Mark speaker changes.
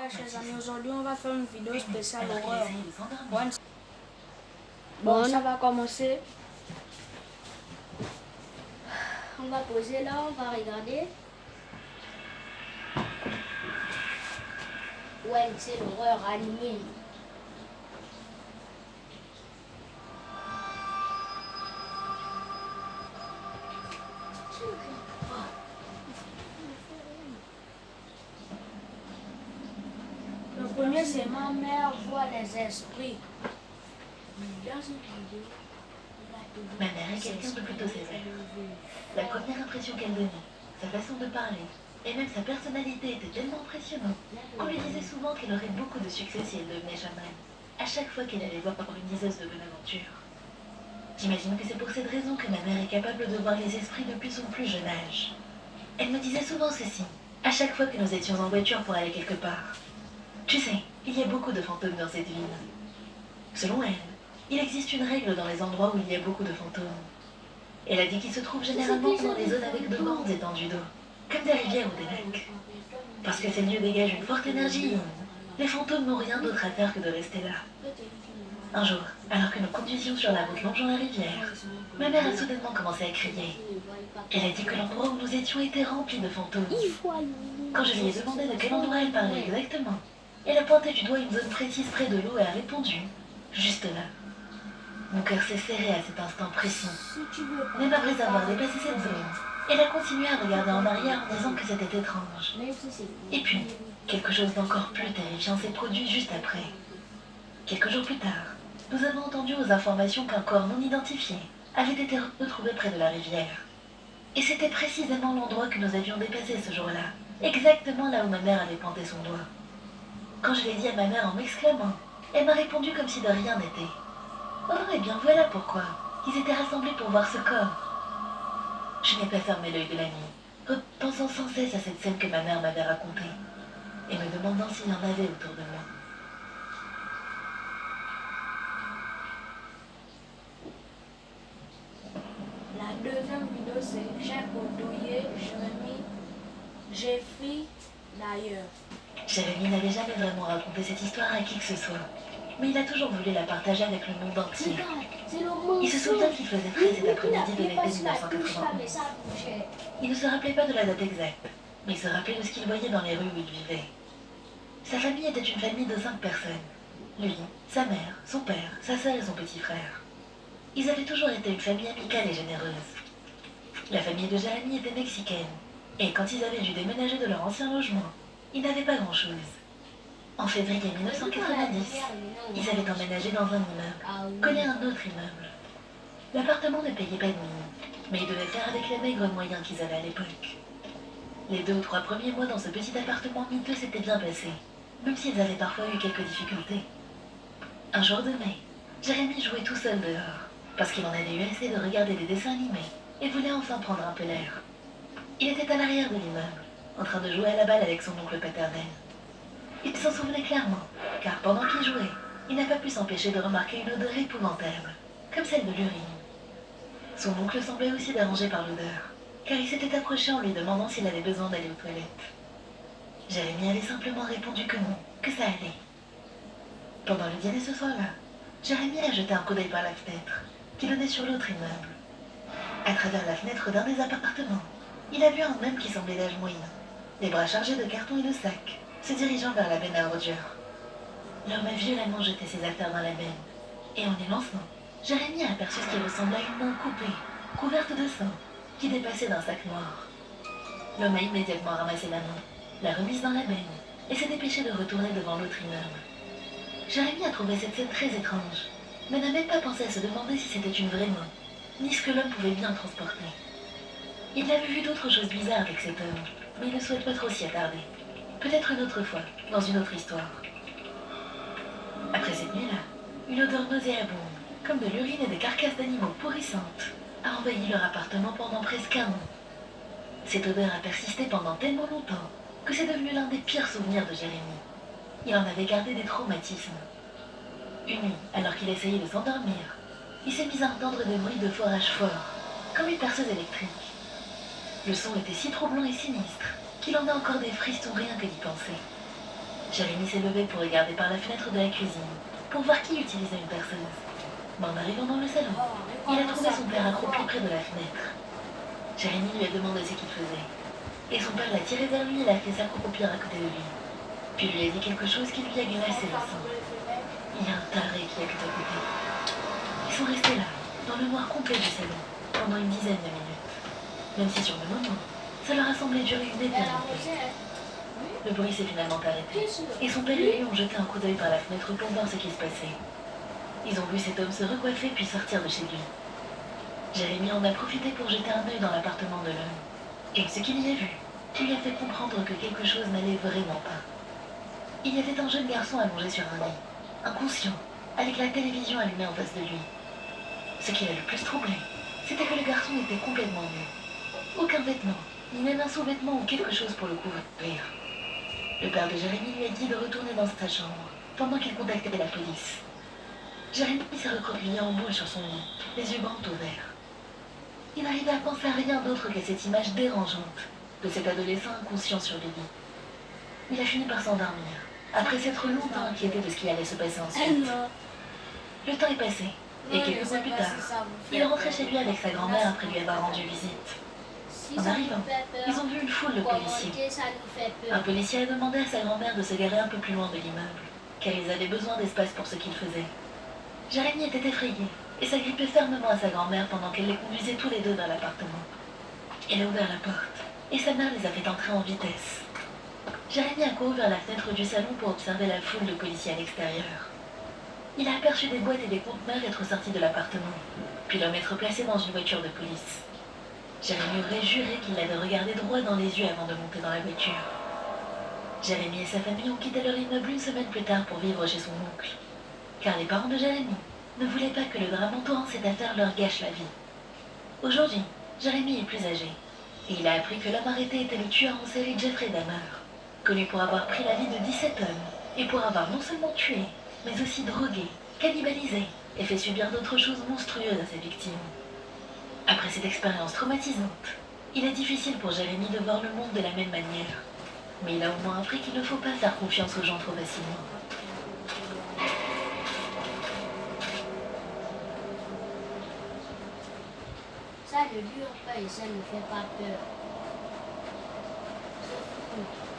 Speaker 1: Ouais, chers amis, aujourd'hui on va faire une vidéo spéciale horreur.
Speaker 2: Bon,
Speaker 1: Ça va commencer.
Speaker 2: on va poser là, on va regarder. Ouais, c'est l'horreur animée.
Speaker 1: Le premier, c'est ma mère voit les esprits.
Speaker 3: Ma mère est quelqu'un de plutôt sévère. La première impression qu'elle donnait, sa façon de parler, et même sa personnalité était tellement impressionnante qu'on lui disait souvent qu'elle aurait beaucoup de succès si elle devenait chamane, à chaque fois qu'elle allait voir une liseuse de bonne aventure. J'imagine que c'est pour cette raison que ma mère est capable de voir les esprits depuis son plus jeune âge. Elle me disait souvent ceci, à chaque fois que nous étions en voiture pour aller quelque part. Tu sais, il y a beaucoup de fantômes dans cette ville. Selon elle, il existe une règle dans les endroits où il y a beaucoup de fantômes. Elle a dit qu'ils se trouvent généralement dans les zones avec de grandes étendues d'eau, comme des rivières ou des lacs. Parce que ces lieux dégagent une forte énergie, les fantômes n'ont rien d'autre à faire que de rester là. Un jour, alors que nous conduisions sur la route longeant la rivière, ma mère a soudainement commencé à crier. Elle a dit que l'endroit où nous étions était rempli de fantômes. Quand je lui ai demandé de quel endroit elle parlait exactement, elle a pointé du doigt une zone précise près de l'eau et a répondu « juste là ». Mon cœur s'est serré à cet instant précis. Même après avoir dépassé cette zone, elle a continué à regarder en arrière en disant que c'était étrange. Et puis, quelque chose d'encore plus terrifiant s'est produit juste après. Quelques jours plus tard, nous avons entendu aux informations qu'un corps non identifié avait été retrouvé près de la rivière. Et c'était précisément l'endroit que nous avions dépassé ce jour-là, exactement là où ma mère avait pointé son doigt. Quand je l'ai dit à ma mère en m'exclamant, elle m'a répondu comme si de rien n'était. Oh, et bien voilà pourquoi. Ils étaient rassemblés pour voir ce corps. Je n'ai pas fermé l'œil de la nuit, repensant sans cesse à cette scène que ma mère m'avait racontée, et me demandant s'il y en avait autour de moi.
Speaker 1: La deuxième vidéo, c'est j'ai côtoyé Jérémy, Jeffrey d'ailleurs.
Speaker 3: Jérémy n'avait jamais vraiment raconté cette histoire à qui que ce soit, mais il a toujours voulu la partager avec le monde entier. Il se souvient qu'il faisait frais cet après-midi de l'été 1991. Il ne se rappelait pas de la date exacte, mais il se rappelait de ce qu'il voyait dans les rues où il vivait. Sa famille était une famille de 5 personnes. Lui, sa mère, son père, sa sœur et son petit frère. Ils avaient toujours été une famille amicale et généreuse. La famille de Jérémy était mexicaine, et quand ils avaient dû déménager de leur ancien logement, ils n'avaient pas grand-chose. En février 1990, ils avaient emménagé dans un immeuble, collé à un autre immeuble. L'appartement ne payait pas de mine, mais ils devaient faire avec les maigres moyens qu'ils avaient à l'époque. Les 2 ou 3 premiers mois dans ce petit appartement miteux s'étaient bien passés, même s'ils avaient parfois eu quelques difficultés. Un jour de mai, Jérémy jouait tout seul dehors, parce qu'il en avait eu assez de regarder des dessins animés et voulait enfin prendre un peu l'air. Il était à l'arrière de l'immeuble, en train de jouer à la balle avec son oncle paternel. Il s'en souvenait clairement, car pendant qu'il jouait, il n'a pas pu s'empêcher de remarquer une odeur épouvantable, comme celle de l'urine. Son oncle semblait aussi dérangé par l'odeur, car il s'était approché en lui demandant s'il avait besoin d'aller aux toilettes. Jérémy avait simplement répondu que non, que ça allait. Pendant le dîner ce soir-là, Jérémy a jeté un coup d'œil par la fenêtre, qui donnait sur l'autre immeuble. À travers la fenêtre d'un des appartements, il a vu un homme qui semblait d'âge moyen, les bras chargés de cartons et de sacs, se dirigeant vers la benne à ordures. L'homme a violemment jeté ses affaires dans la benne, et en les lançant, Jérémy a aperçu ce qui ressemblait à une main coupée, couverte de sang, qui dépassait d'un sac noir. L'homme a immédiatement ramassé la main, l'a remise dans la benne, et s'est dépêché de retourner devant l'autre immeuble. Jérémy a trouvé cette scène très étrange, mais n'a même pas pensé à se demander si c'était une vraie main, ni ce que l'homme pouvait bien transporter. Il avait vu d'autres choses bizarres avec cet homme, mais il ne souhaite pas trop s'y attarder. Peut-être une autre fois, dans une autre histoire. Après cette nuit-là, une odeur nauséabonde, comme de l'urine et des carcasses d'animaux pourrissantes, a envahi leur appartement pendant presque un an. Cette odeur a persisté pendant tellement longtemps que c'est devenu l'un des pires souvenirs de Jérémy. Il en avait gardé des traumatismes. Une nuit, alors qu'il essayait de s'endormir, il s'est mis à entendre des bruits de forage fort, comme une perceuse électrique. Le son était si troublant et sinistre qu'il en a encore des frissons rien que d'y penser. Jérémy s'est levé pour regarder par la fenêtre de la cuisine, pour voir qui utilisait une perceuse. Mais en arrivant dans le salon, il a trouvé son père accroupi près de la fenêtre. Jérémy lui a demandé ce qu'il faisait. Et son père l'a tiré vers lui et l'a fait s'accroupir à côté de lui. Puis lui a dit quelque chose qui lui a glacé le sang. Il y a un taré qui a pu t'écouter. Ils sont restés là, dans le noir complet du salon, pendant une dizaine de minutes. Même si sur le moment, ça leur a semblé durer une éternité. Le bruit s'est finalement arrêté, et son père et lui ont jeté un coup d'œil par la fenêtre pour voir ce qui se passait. Ils ont vu cet homme se recoiffer puis sortir de chez lui. Jérémy en a profité pour jeter un œil dans l'appartement de l'homme. Et ce qu'il y a vu lui a fait comprendre que quelque chose n'allait vraiment pas. Il y avait un jeune garçon allongé sur un lit, inconscient, avec la télévision allumée en face de lui. Ce qui l'a le plus troublé, c'était que le garçon était complètement nu. Aucun vêtement, ni même un sous-vêtement ou quelque chose pour le couvrir. Le père de Jérémy lui a dit de retourner dans sa chambre, pendant qu'il contactait la police. Jérémy s'est recroquevillé en boule sur son lit, les yeux grands ouverts. Il n'arrivait à penser à rien d'autre qu'à cette image dérangeante de cet adolescent inconscient sur le lit. Il a fini par s'endormir, après s'être longtemps inquiété de ce qui allait se passer ensuite. Le temps est passé, et quelques mois plus tard, il est rentré chez lui avec sa grand-mère après lui avoir rendu visite. En arrivant, ils ont vu une foule de policiers. Un policier a demandé à sa grand-mère de se garer un peu plus loin de l'immeuble, car ils avaient besoin d'espace pour ce qu'ils faisaient. Jérémy était effrayé et s'agrippait fermement à sa grand-mère pendant qu'elle les conduisait tous les deux dans l'appartement. Elle a ouvert la porte, et sa mère les a fait entrer en vitesse. Jérémy a couru vers la fenêtre du salon pour observer la foule de policiers à l'extérieur. Il a aperçu des boîtes et des conteneurs être sortis de l'appartement, puis l'homme être placé dans une voiture de police. Jérémy aurait juré qu'il l'avait regardé droit dans les yeux avant de monter dans la voiture. Jérémy et sa famille ont quitté leur immeuble une semaine plus tard pour vivre chez son oncle, car les parents de Jérémy ne voulaient pas que le drame entourant cette affaire leur gâche la vie. Aujourd'hui, Jérémy est plus âgé, et il a appris que l'homme arrêté était le tueur en série Jeffrey Dahmer, connu pour avoir pris la vie de 17 hommes, et pour avoir non seulement tué, mais aussi drogué, cannibalisé, et fait subir d'autres choses monstrueuses à ses victimes. Après cette expérience traumatisante, il est difficile pour Jérémy de voir le monde de la même manière, mais il a au moins appris qu'il ne faut pas faire confiance aux gens trop facilement.
Speaker 2: Ça ne dure pas et ça ne fait pas peur. C'est fou.